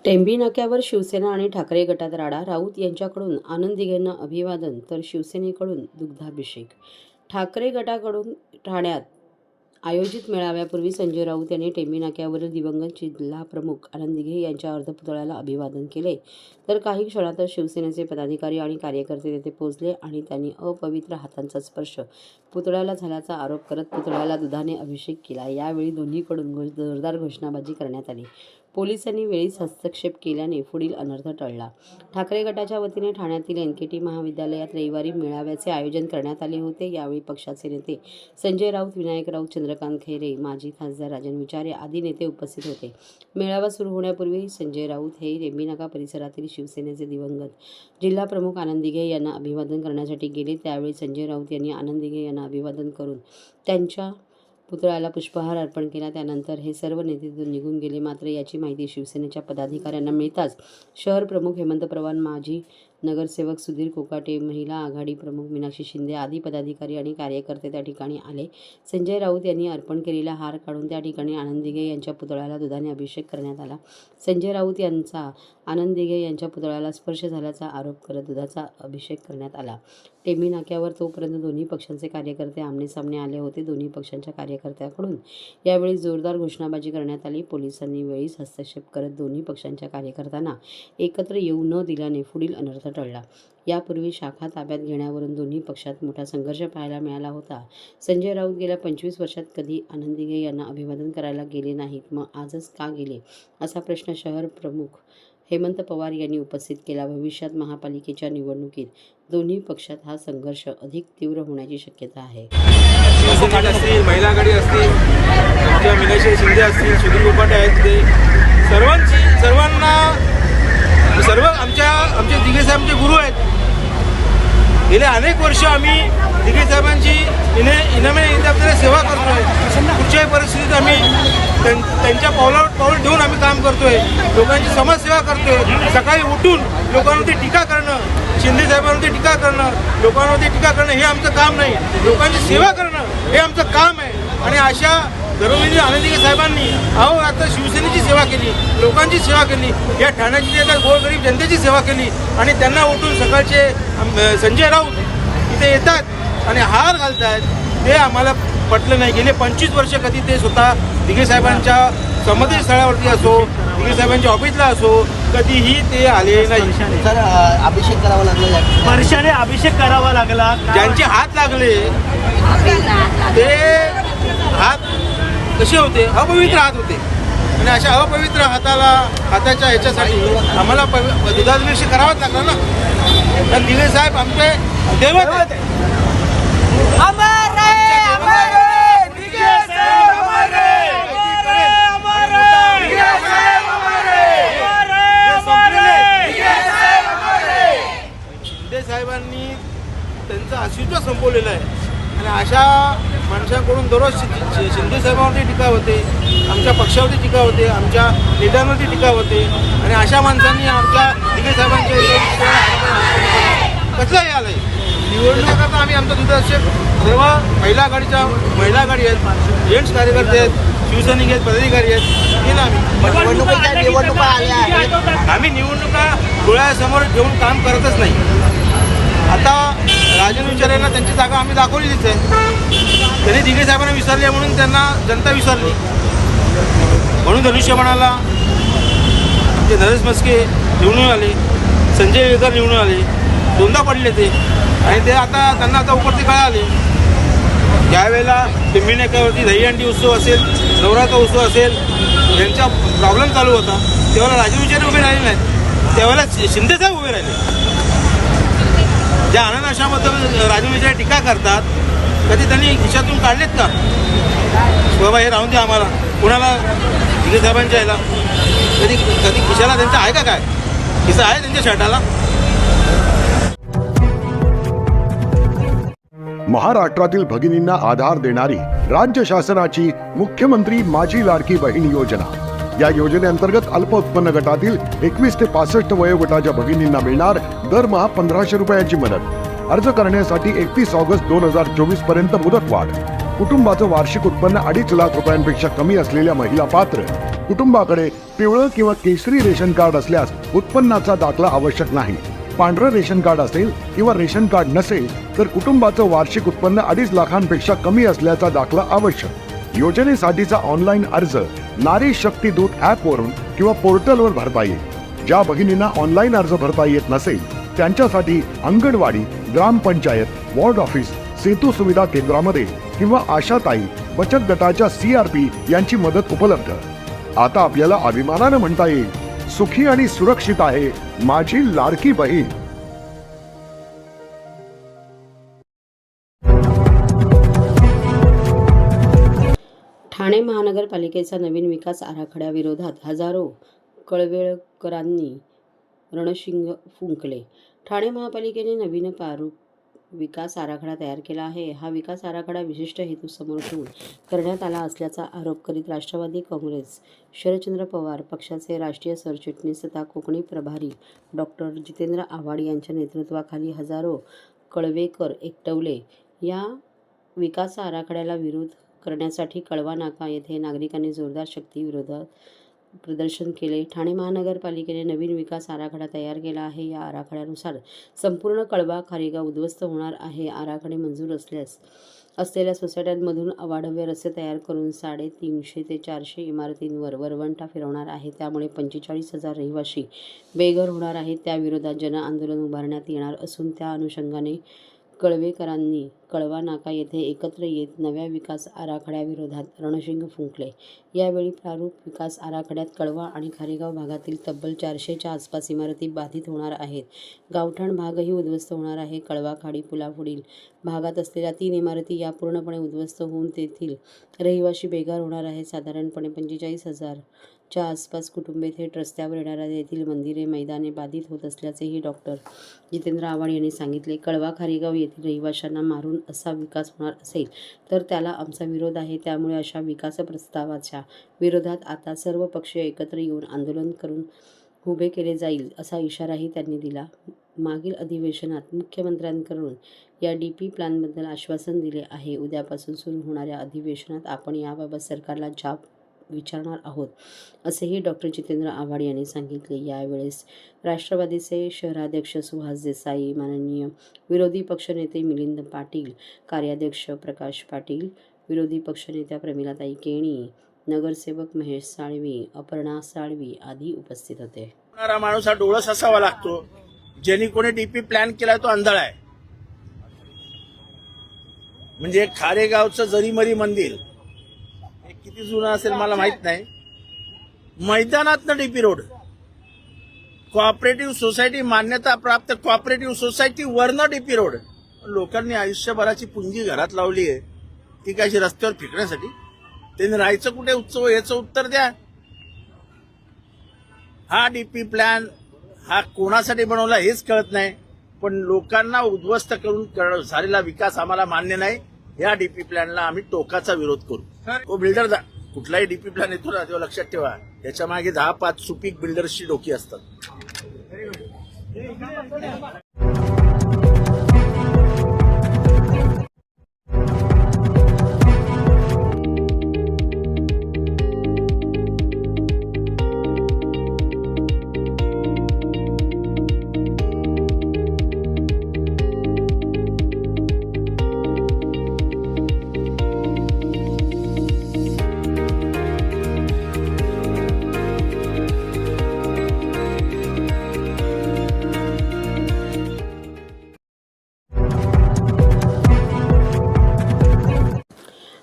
टेंभी नाक्यावर शिवसेना आणि ठाकरे गटात राडा. राऊत यांच्याकडून आनंद दिघेंना अभिवादन तर शिवसेनेकडून दुग्धाभिषेक. ठाकरे गटाकडून ठाण्यात आयोजित मेळाव्यापूर्वी संजय राऊत यांनी टेंभी नाक्यावरील दिवंगत जिल्हाप्रमुख आनंद दिघे यांच्या अर्धपुतळ्याला अभिवादन केले. तर काही क्षणातच शिवसेनेचे पदाधिकारी आणि कार्यकर्ते तेथे पोहोचले आणि त्यांनी अपवित्र हातांचा स्पर्श पुतळ्याला झाल्याचा आरोप करत पुतळ्याला दुधाने अभिषेक केला. यावेळी दोन्हीकडून जोरदार घोषणाबाजी करण्यात आली. पोलिसांनी वेळीच हस्तक्षेप केल्याने पुढील अनर्थ टळला. ठाकरे गटाच्या वतीने ठाण्यातील NKT महाविद्यालयात रविवारी मेळाव्याचे आयोजन करण्यात आले होते. यावेळी पक्षाचे नेते संजय राऊत, विनायक राऊत, चंद्रकांत खैरे, माजी खासदार राजन विचारे आदी नेते उपस्थित होते. मेळावा सुरू होण्यापूर्वी संजय राऊत हे टेंभी नाका परिसरातील शिवसेनेचे दिवंगत जिल्हाप्रमुख आनंद दिघे यांना अभिवादन करण्यासाठी गेले. त्यावेळी संजय राऊत यांनी आनंद दिघे यांना अभिवादन करून त्यांच्या पुतळ्याला पुष्पहार अर्पण केला. त्यानंतर हे सर्व नेते तिथून निघून गेले. मात्र याची माहिती शिवसेनेच्या पदाधिकाऱ्यांना मिळताच शहर प्रमुख हेमंत पवार, माजी नगरसेवक सुधीर कोकाटे, महिला आघाडी प्रमुख मीनाक्षी शिंदे आदी पदाधिकारी आणि कार्यकर्ते त्या ठिकाणी आले. संजय राऊत यांनी अर्पण केलेला हार काढून त्या ठिकाणी आनंद दिघे यांच्या पुतळ्याला दुधाने अभिषेक करण्यात आला. संजय राऊत यांचा आनंद दिघे यांच्या पुतळ्याला स्पर्श झाल्याचा आरोप करत दुधाचा अभिषेक करण्यात आला. टेंभी नाक्यावर तोपर्यंत दोन्ही पक्षांचे कार्यकर्ते आमनेसामने आले होते. दोन्ही पक्षांच्या कार्यकर्त्यांकडून यावेळी जोरदार घोषणाबाजी करण्यात आली. पोलिसांनी वेळीच हस्तक्षेप करत दोन्ही पक्षांच्या कार्यकर्त्यांना एकत्र येऊ न दिल्याने पुढील अनर्थ टळला. यापूर्वी शाखा ताब्यात घेण्यावरून दोन्ही पक्षात मोठा संघर्ष पाहायला मिळाला होता. संजय राऊत गेल्या 25 वर्षात कधी आनंद दिघे यांना अभिवादन करायला गेले नाहीत, मग आजच का गेले असा प्रश्न शहर प्रमुख हेमंत पवार यांनी उपस्थित केला. भविष्यात महापालिकेच्या निवडणुकीत दोन्ही पक्षात हा संघर्ष अधिक तीव्र होण्याची शक्यता आहे. शिवसेना असतील, महिला आघाडी असतील, आमच्या मीनाक्षी शिंदे असतील, सुधीर कोकाटे आहेत, ते सर्वांना आमचे दिघे साहेब आमचे गुरु आहेत. गेले अनेक वर्ष आम्ही दिघे साहेबांची इनामे सेवा करतोय. कुठच्याही परिस्थितीत आम्ही त्यांच्या पावलावर पाऊल ठेवून आम्ही काम करतोय. लोकांची समाजसेवा करतोय. सकाळी उठून लोकांवरती टीका करणं, शिंदे साहेबांवरती टीका करणं, लोकांवरती टीका करणं हे आमचं काम नाही. लोकांची सेवा करणं हे आमचं काम आहे. आणि अशा धर्मवीर आनंद दिघे साहेबांनी आता शिवसेनेची सेवा केली, लोकांची सेवा केली, या ठाण्याची गोरगरीब जनतेची सेवा केली. आणि त्यांना उठून सकाळचे संजय राऊत इथे येतात आणि हार घालतात, ते आम्हाला पटलं नाही. गेले 25 वर्ष कधी ते स्वतः दिघे साहेबांच्या समाधी स्थळावरती असो, दिघे साहेबांच्या ऑफिसला असो, कधीही ते आले नाही. सर, अभिषेक करावा लागला, वर्षाने अभिषेक करावा लागला. ज्यांचे हात लागले ते हात कसे होते? अपवित्र हात होते. आणि अशा अपवित्र हाताच्या ह्याच्यासाठी आम्हाला दुधाभिषेक करावाच लागला ना. तर दिघे साहेब आमचे दैवत आहेत. शिंदे साहेबांनी त्यांचं अस्तित्व संपवलेलं आहे. आणि अशा माणसांकडून दररोज शिंदे साहेबांवरती टीका होते, आमच्या पक्षावरती टीका होते, आमच्या नेत्यांवरती टीका होते. आणि अशा माणसांनी आमच्या दिघे साहेबांचे कसं हे आलंय. निवडणुकीकरता आम्ही आमचा दुधाभिषेक सर्व महिला आघाडी आहेत, जेंट्स कार्यकर्ते आहेत, शिवसैनिक आहेत, पदाधिकारी आहेत, केलं आम्ही. निवडणुका आल्या आहेत. आम्ही निवडणुका डोळ्यासमोर ठेवून काम करतच नाही. आता राजन विचारेंना त्यांची जागा आम्ही दाखवलीच आहे. त्यांनी दिघे साहेबांना विसरले म्हणून त्यांना जनता विसरली. म्हणून धनुष्यबाणाला आमचे नरेश मस्के निवडून आले, संजय वेगर निवडून आले, दोनदा पडले ते. आणि ते आता त्यांना आता उपरती काळ आले. ज्यावेळेला टेंभी नाक्यावरती दहीहंडी उत्सव असेल, नवरात्र उत्सव असेल, यांचा प्रॉब्लेम चालू होता, तेव्हा राजन विचारे उभे राहिले नाहीत, त्यावेळेला शिंदे साहेब उभे राहिले. ज्या आनंद आश्रमाबद्दल राजन विचारे टीका करतात, कधी त्यांनी खिशातून काढलेत का? बाबा हे राहून द्या आम्हाला, कुणाला दिघे साहेबांच्या यायला कधी खिशाला त्यांचा आहे का? काय खिसा आहे त्यांच्या शर्टाला? महाराष्ट्रातील भगिनींना आधार देणारी राज्य शासनाची मुख्यमंत्री माझी लाडकी बहीण योजना. या योजनेअंतर्गत अल्प उत्पन्न गटातील 21 ते 65 वयोगटाच्या भगिनींना मिळणार दरमहा 1500 रुपयांची मदत. अर्ज करण्यासाठी 31 ऑगस्ट 2024 पर्यंत मुदतवाढ. कुटुंबाचं वार्षिक उत्पन्न 2.5 लाख रुपयांपेक्षा कमी असलेल्या महिला पात्र. कुटुंबाकडे पिवळं किंवा केशरी रेशन कार्ड असल्यास उत्पन्नाचा दाखला आवश्यक नाही. पांढरं रेशन कार्ड असेल किंवा रेशन कार्ड नसेल तर कुटुंबाचं वार्षिक उत्पन्न 2.5 लाखांपेक्षा कमी असल्याचा दाखला आवश्यक. योजनेसाठीचा ऑनलाईन अर्ज नारी शक्ती दूत ॲप वरून किंवा पोर्टलवर भरता येईल. ज्या भगिनींना ऑनलाईन अर्ज भरता येत नसेल त्यांच्यासाठी अंगणवाडी, ग्रामपंचायत, वॉर्ड ऑफिस, सेतू सुविधा केंद्रामध्ये किंवा आशाताई बचत गटाच्या CRP यांची मदत उपलब्ध. आता आपल्याला अभिमानानं म्हणता येईल, सुखी आणि सुरक्षित आहे माझी लाडकी बहीण. ठाणे महानगरपालिकेचा नवीन विकास आराखड्याविरोधात हजारो कळवेळकरांनी रणशिंग फुंकले. ठाणे महापालिकेने नवीन प्रारूप विकास आराखडा तयार केला आहे. हा विकास आराखडा विशिष्ट हेतू समोर ठेवून करण्यात आला असल्याचा आरोप करीत राष्ट्रवादी काँग्रेस शरदचंद्र पवार पक्षाचे राष्ट्रीय सरचिटणीस तथा कोकणी प्रभारी डॉक्टर जितेंद्र आव्हाड यांच्या नेतृत्वाखाली हजारो कळवेकर एकवटले. या विकास आराखड्याला विरोध करण्यासाठी कळवा नाका येथे नागरिकांनी जोरदार शक्ती विरोधात प्रदर्शन केले. ठाणे महानगरपालिकेने नवीन विकास आराखडा तयार केला आहे. या आराखड्यानुसार संपूर्ण कळवा खारेगाव उद्ध्वस्त होणार आहे. आराखडे मंजूर असलेल्या सोसायट्यांमधून अवाढव्य रस्ते तयार करून 350 ते 400 इमारतींवर वरवंटा फिरवणार आहे. त्यामुळे 45,000 रहिवासी बेघर होणार आहेत. त्याविरोधात जनआंदोलन उभारण्यात येणार असून त्या अनुषंगाने कळवेकरांनी कळवा नाका येथे एकत्र येत नव्या विकास आराखड्याविरोधात रणशिंग फुंकले. यावेळी प्रारूप विकास आराखड्यात कळवा आणि खारेगाव भागातील तब्बल 400च्या आसपास इमारती बाधित होणार आहेत. गावठाण भागही उद्ध्वस्त होणार आहे. कळवा खाडी पुलापुढील भागात असलेल्या 3 इमारती या पूर्णपणे उद्ध्वस्त होऊन तेथील रहिवासी बेघर होणार आहेत. साधारणपणे 45,000च्या आसपास कुटुंबे थेट रस्त्यावर येणाऱ्या येथील मंदिरे, मैदाने बाधित होत असल्याचेही डॉक्टर जितेंद्र आव्हाड यांनी सांगितले. कळवा खारेगाव येथील रहिवाशांना मारून असा विकास होणार असेल तर त्याला आमचा विरोध आहे. त्यामुळे अशा विकास प्रस्तावाच्या विरोधात आता सर्व पक्ष एकत्र येऊन आंदोलन करून उभे केले जाईल असा इशाराही त्यांनी दिला. मागील अधिवेशनात मुख्यमंत्र्यांकडून या DP प्लॅनबद्दल आश्वासन दिले आहे. उद्यापासून सुरू होणाऱ्या अधिवेशनात आपण याबाबत सरकारला जाब विचारणार आहोत असेही डॉक्टर जितेंद्र आव्हाड यांनी सांगितले. यावेळेस राष्ट्रवादीचे शहराध्यक्ष सुहास देसाई, माननीय विरोधी पक्षनेते मिलिंद पाटील, कार्याध्यक्ष प्रकाश पाटील, विरोधी पक्षनेत्या प्रमिलाताई केणी, नगरसेवक महेश साळवी, अपर्णा साळवी आदी उपस्थित होते. होणारा माणूस हा डोळस असावा लागतो. ज्यांनी कोणी DP प्लॅन केलाय तो आंधळा आहे. म्हणजे खारेगावचं जरीमरी मंदिर हे किती जुनं असेल मला माहित नाही. मैदानातनं DP रोड, कोऑपरेटिव्ह सोसायटी मान्यता प्राप्त कोऑपरेटिव्ह सोसायटी वरनं DP रोड. लोकांनी आयुष्यभराची पुंजी घरात लावली आहे ती काय रस्त्यावर फेकण्यासाठी? त्यांनी राहायचं कुठे? उत्सव याचं उत्तर द्या. हा DP प्लॅन हा कोणासाठी बनवला हेच कळत नाही. पण लोकांना उद्ध्वस्त करून झालेला विकास आम्हाला मान्य नाही. या DP प्लॅनला आम्ही टोकाचा विरोध करू. तो बिल्डर कुठलाही DP प्लॅन येतो ना तेव्हा लक्षात ठेवा त्याच्या मागे 10-5 सुपीक बिल्डर्सची डोकी असतात.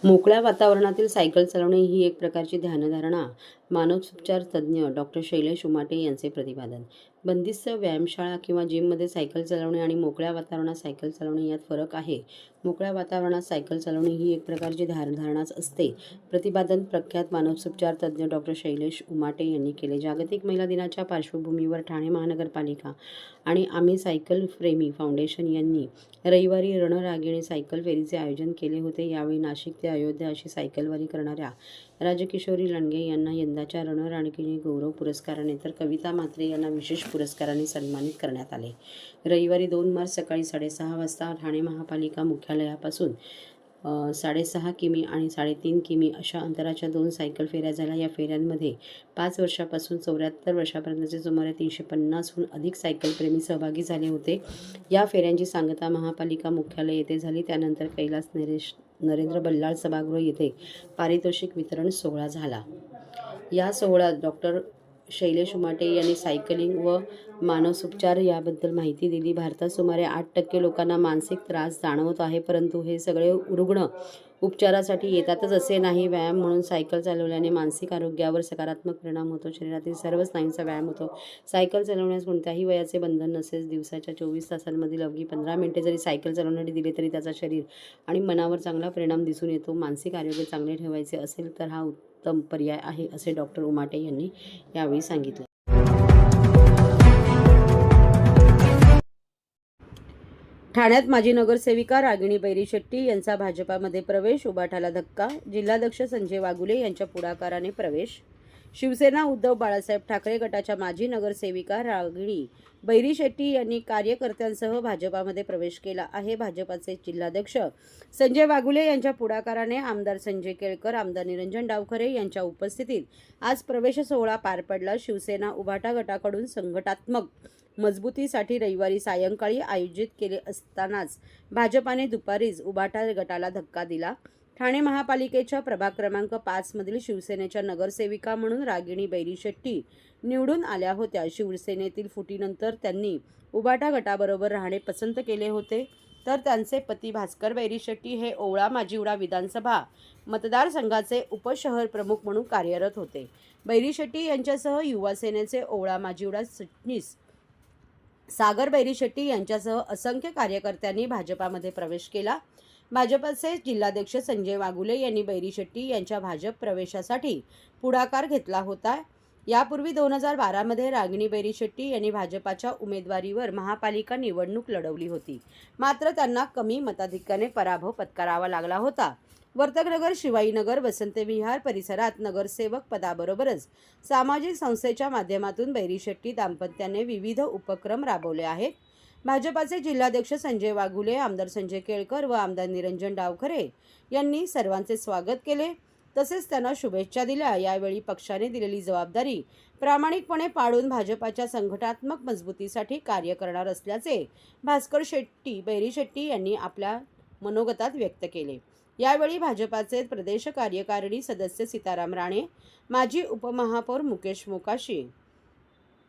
मोकळ्या वातावरणातील सायकल चालवणे ही एक प्रकारची ध्यानधारणा, मानसोपचार तज्ज्ञ डॉक्टर शैलेश उमाटे यांचे प्रतिपादन. बंदिस्त व्यायामशाळा किंवा जिममध्ये सायकल चालवणे आणि मोकळ्या वातावरणात सायकल चालवणे यात फरक आहे. मोकळ्या वातावरणात सायकल चालवणे ही एक प्रकारची ध्यानधारणाच असते. प्रतिपादन प्रख्यात मानसोपचार तज्ज्ञ डॉक्टर शैलेश उमाटे यांनी केले. जागतिक महिला दिनाच्या पार्श्वभूमीवर ठाणे महानगरपालिका आणि आम्ही सायकल प्रेमी फाउंडेशन यांनी रविवारी रणरागिणी सायकल फेरीचे आयोजन केले होते. यावेळी नाशिक ते अयोध्या अशी सायकलवारी करणाऱ्या राजकिशोरी लांडगे यांना यंदाच्या रणरागिणी गौरव पुरस्काराने तर कविता म्हात्रे यांना विशेष पुरस्काराने सन्मानित करण्यात आले. रविवारी 2 मार्च सकाळी 6:30 वाजता ठाणे महापालिका मुख्यालयापासून 6.5 किमी आणि 3.5 किमी अशा अंतराच्या 2 सायकल फेऱ्या झाल्या. या फेऱ्यांमध्ये 5 वर्षापासून 74 वर्षापर्यंतचे सुमारे 350हून अधिक सायकलप्रेमी सहभागी झाले होते. या फेऱ्यांची सांगता महापालिका मुख्यालय येथे झाली. त्यानंतर कैलास नरेंद्र बल्लाळ सभागृह येथे पारितोषिक वितरण सोहळा झाला. या सोहळ्यात डॉक्टर शैलेश उमाटे यांनी सायकलिंग व मानसोपचार याबद्दल माहिती दिली. भारतात सुमारे 8% लोकांना मानसिक त्रास जाणवत आहे, परंतु हे सगळे रुग्ण उपचारासाठी येतातच असे नाही. व्यायाम म्हणून सायकल चालवल्याने मानसिक आरोग्यावर सकारात्मक परिणाम होतो. शरीरातील सर्व स्नायूंचा व्यायाम होतो. सायकल चालवण्यास कोणत्याही वयाचे बंधन नसेल. दिवसाच्या 24 तासांमधील अवघी 15 मिनिटे जरी सायकल चालवण्यासाठी दिले तरी त्याचा शरीर आणि मनावर चांगला परिणाम दिसून येतो. मानसिक आरोग्य चांगले ठेवायचे असेल तर हा उत्तम पर्याय आहे, असे डॉक्टर उमाटे यांनी यावेळी सांगितले. ठाण्यात माजी नगरसेविका रागिणी बैरी-शेट्टी यांचा भाजपामध्ये प्रवेश, उबाटाला धक्का. जिल्हाध्यक्ष संजय वाघुले यांच्या पुढाकाराने प्रवेश. शिवसेना उद्धव बाळासाहेब ठाकरे गटाच्या माजी नगरसेविका रागिणी बैरी-शेट्टी यांनी कार्यकर्त्यांसह भाजपामध्ये प्रवेश केला आहे. भाजपाचे जिल्हाध्यक्ष संजय वाघुले यांच्या पुढाकाराने आमदार संजय केळकर, आमदार निरंजन डावखरे यांच्या उपस्थितीत आज प्रवेश सोहळा पार पडला. शिवसेना उभाटा गटाकडून संघटनात्मक मजबूतीसाठी रविवारी सायंकाळी आयोजित केले असतानाच भाजपाने दुपारीच उभाटा गटाला धक्का दिला. ठाणे महापालिकेच्या प्रभाग क्रमांक 5 मधील शिवसेनेच्या नगरसेविका म्हणून रागिणी बैरी-शेट्टी निवडून आल्या होत्या. शिवसेनेतील फुटीनंतर त्यांनी उभाटा गटाबरोबर राहणे पसंत केले होते, तर त्यांचे पती भास्कर बैरी-शेट्टी हे ओवळा माजिवडा विधानसभा मतदारसंघाचे उपशहर प्रमुख म्हणून कार्यरत होते. बैरी-शेट्टी यांच्यासह युवा सेनेचे ओवळा माजिवडा सरचिटणीस सागर बैरी-शेट्टी यांच्यासह असंख्य कार्यकर्त्यांनी भाजपामध्ये प्रवेश केला. भाजपचे जिल्हाध्यक्ष संजय वाघुले यांनी बैरी-शेट्टी यांच्या भाजप प्रवेशासाठी पुढाकार घेतला होता. यापूर्वी 2012 मध्ये रागिणी बैरी-शेट्टी यांनी भाजपाच्या उमेदवारीवर महापालिका निवडणूक लढवली होती, मात्र त्यांना कमी मताधिक्याने पराभव पत्करावा लागला होता. वर्तकनगर, शिवाईनगर, वसंत विहार परिसरात नगरसेवक पदाबरोबरच सामाजिक संस्थेच्या माध्यमातून बैरी-शेट्टी दाम्पत्याने विविध उपक्रम राबवले आहेत. भाजपाचे जिल्हाध्यक्ष संजय वाघुले, आमदार संजय केळकर व आमदार निरंजन डावखरे यांनी सर्वांचे स्वागत केले, तसेच त्यांना शुभेच्छा दिल्या. यावेळी पक्षाने दिलेली जबाबदारी प्रामाणिकपणे पाळून भाजपाच्या संघटनात्मक मजबूतीसाठी कार्य करणार असल्याचे भास्कर बैरी-शेट्टी यांनी आपल्या मनोगतात व्यक्त केले. यावेळी भाजपाचे प्रदेश कार्यकारिणी सदस्य सीताराम राणे, माजी उपमहापौर मुकेश मोकाशी,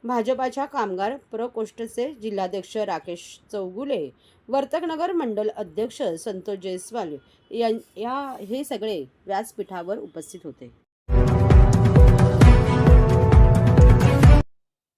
भाजपाच्या कामगार प्रकोष्ठचे जिल्हाध्यक्ष राकेश चौगुले, वर्तकनगर मंडल अध्यक्ष संतोष जयस्वाल हे सगळे व्यासपीठावर उपस्थित होते.